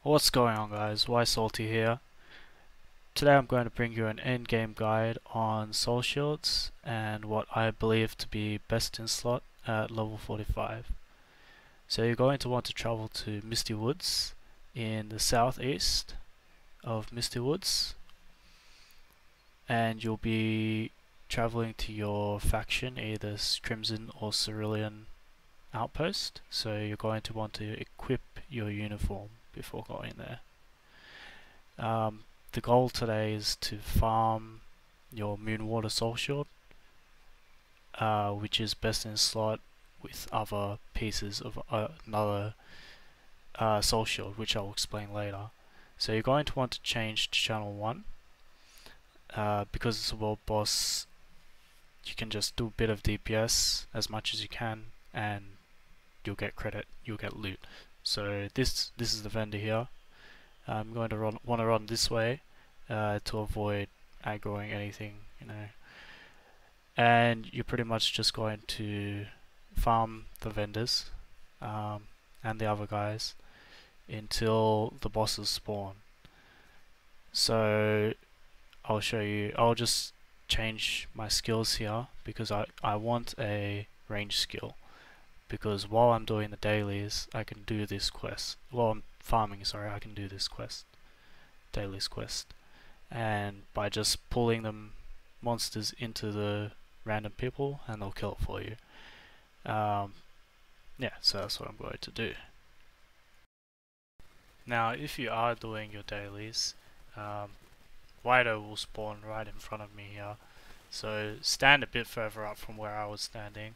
What's going on, guys? Why Salty here. Today I'm going to bring you an endgame guide on soul shields and what I believe to be best in slot at level 45. So you're going to want to travel to Misty Woods in the southeast of Misty Woods, and you'll be traveling to your faction, either Crimson or Cerulean outpost. So you're going to want to equip your uniform before going there. The goal today is to farm your Moonwater Soul Shield, which is best in slot with other pieces of another Soul Shield, which I'll explain later. So you're going to want to change to channel 1. Because it's a world boss, you can just do a bit of DPS as much as you can, and you'll get credit, you'll get loot. So this is the vendor here. I'm going to want to run this way to avoid aggroing anything, and you're pretty much just going to farm the vendors and the other guys until the bosses spawn. So I'll show you. I'll just change my skills here because I want a range skill, because while I'm doing the dailies I can do this quest. While I'm farming, sorry, I can do this quest, dailies quest, and by just pulling them monsters into the random people and they'll kill it for you. Yeah, so that's what I'm going to do. Now if you are doing your dailies, Wido will spawn right in front of me here, so stand a bit further up from where I was standing.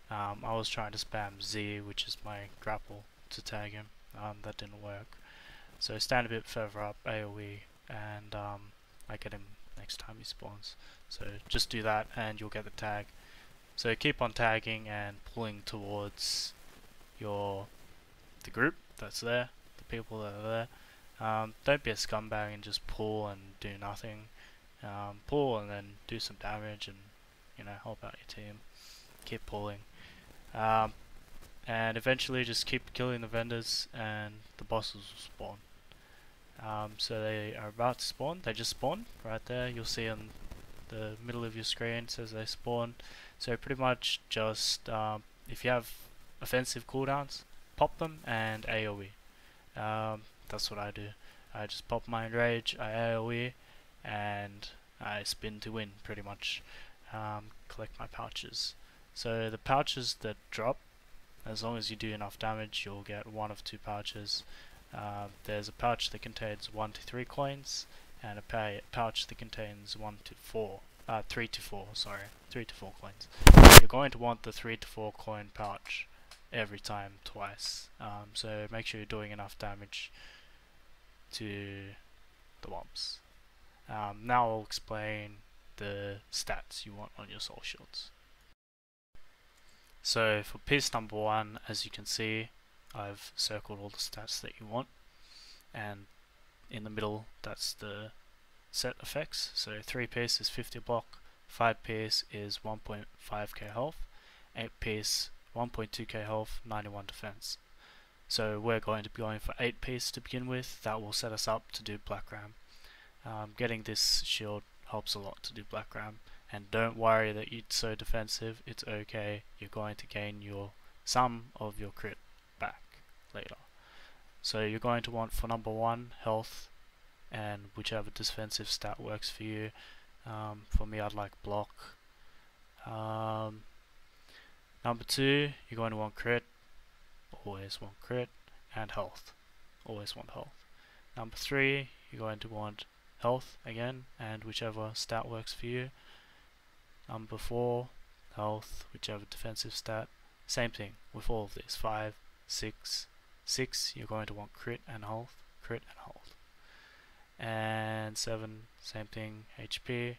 I was trying to spam Z, which is my grapple, to tag him. That didn't work. So stand a bit further up, AoE, and I get him next time he spawns. So just do that and you'll get the tag. So keep on tagging and pulling towards the group that's there, the people that are there. Don't be a scumbag and just pull and do nothing. Pull and then do some damage and help out your team. Keep pulling. And eventually just keep killing the vendors and the bosses will spawn. So they are about to spawn. They just spawned right there. You'll see on the middle of your screen it says they spawned. So pretty much just if you have offensive cooldowns, pop them and AoE. That's what I do. I just pop my enrage, I AoE, and I spin to win pretty much. Collect my pouches. So the pouches that drop, as long as you do enough damage, you'll get one of two pouches. There's a pouch that contains 1 to 3 coins, and a pouch that contains 3 to 4 coins. You're going to want the 3 to 4 coin pouch every time, twice. So make sure you're doing enough damage to the mobs. Now I'll explain the stats you want on your soul shields. So for piece number 1, as you can see, I've circled all the stats that you want, and in the middle that's the set effects. So 3 piece is 50 block, 5 piece is 1.5k health, 8 piece 1.2k health, 91 defense. So we're going to be going for 8 piece to begin with. That will set us up to do Blackram. Getting this shield helps a lot to do Blackram. And don't worry that it's so defensive, it's okay. You're going to gain some of your crit back later. So you're going to want, for number 1, health, and whichever defensive stat works for you. For me, I'd like block. Number 2, you're going to want crit, always want crit, and health, always want health. Number 3, you're going to want health again, and whichever stat works for you. Number 4, health, whichever defensive stat. Same thing with all of these. 5, 6, 6, you're going to want crit and health, crit and health. And 7, same thing, HP.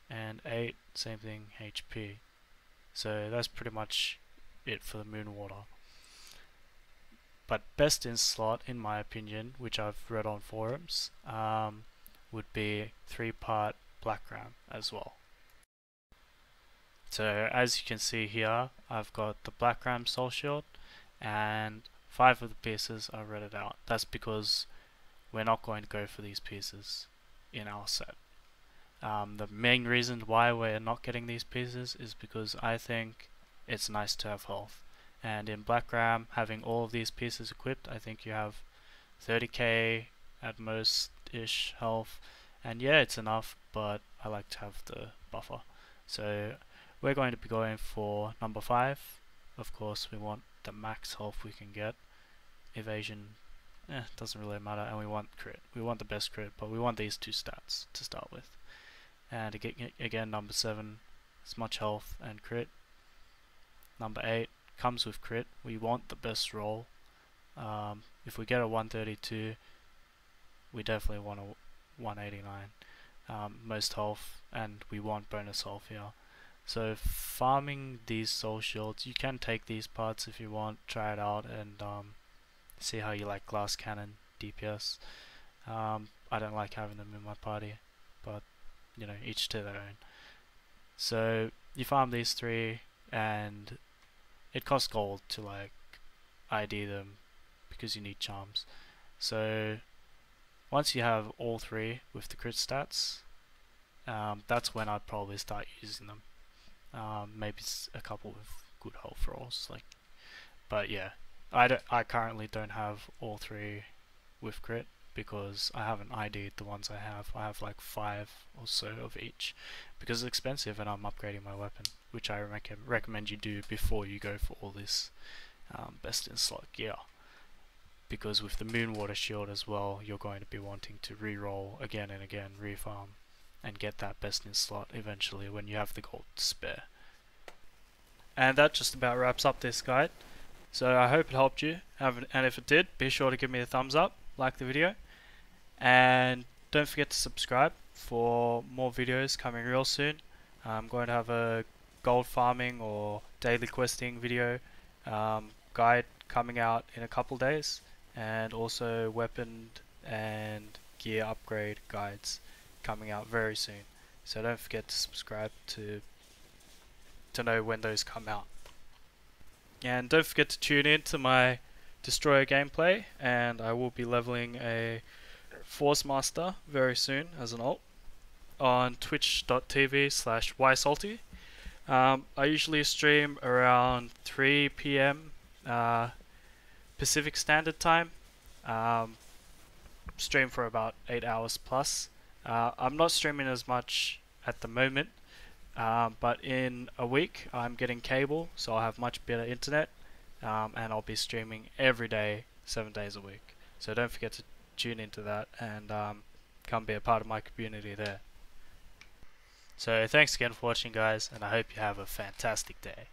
And 8, same thing, HP. So that's pretty much it for the Moonwater. But best in slot, in my opinion, which I've read on forums, would be 3-part Blackram as well. So as you can see here, I've got the Blackram Soul Shield, and 5 of the pieces are redded out. That's because we're not going to go for these pieces in our set. The main reason why we're not getting these pieces is because I think it's nice to have health. And in Blackram, having all of these pieces equipped, I think you have 30k at most-ish health. And yeah, it's enough, but I like to have the buffer. So we're going to be going for number 5. Of course, we want the max health we can get. Evasion, doesn't really matter. And we want crit. We want the best crit, but we want these 2 stats to start with. And again, number 7 is much health and crit. Number 8 comes with crit. We want the best roll. If we get a 132, we definitely want a 189. Most health, and we want bonus health here. So farming these soul shields, you can take these parts if you want, try it out, and see how you like glass cannon DPS. I don't like having them in my party, but you know, each to their own. So you farm these 3, and it costs gold to like ID them because you need charms. So once you have all 3 with the crit stats, that's when I'd probably start using them. Maybe a couple with good health rolls, like. But yeah, I currently don't have all 3 with crit because I haven't ID'd the ones I have. I have like 5 or so of each because it's expensive, and I'm upgrading my weapon, which I recommend you do before you go for all this best in slot gear. Because with the Moonwater shield as well, you're going to be wanting to re-roll again and again, refarm, and get that best in slot eventually when you have the gold to spare. And that just about wraps up this guide. So I hope it helped you, and if it did, be sure to give me a thumbs up, like the video, and don't forget to subscribe for more videos coming real soon. I'm going to have a gold farming or daily questing video guide coming out in a couple days, and also weapon and gear upgrade guides coming out very soon. So don't forget to subscribe to know when those come out. And don't forget to tune in to my Destroyer gameplay, and I will be leveling a Force Master very soon as an alt on twitch.tv/ysalty. I usually stream around 3 PM Pacific Standard Time. Stream for about 8 hours plus. I'm not streaming as much at the moment, but in a week I'm getting cable, so I'll have much better internet, and I'll be streaming every day, 7 days a week. So don't forget to tune into that, and come be a part of my community there. So thanks again for watching, guys, and I hope you have a fantastic day.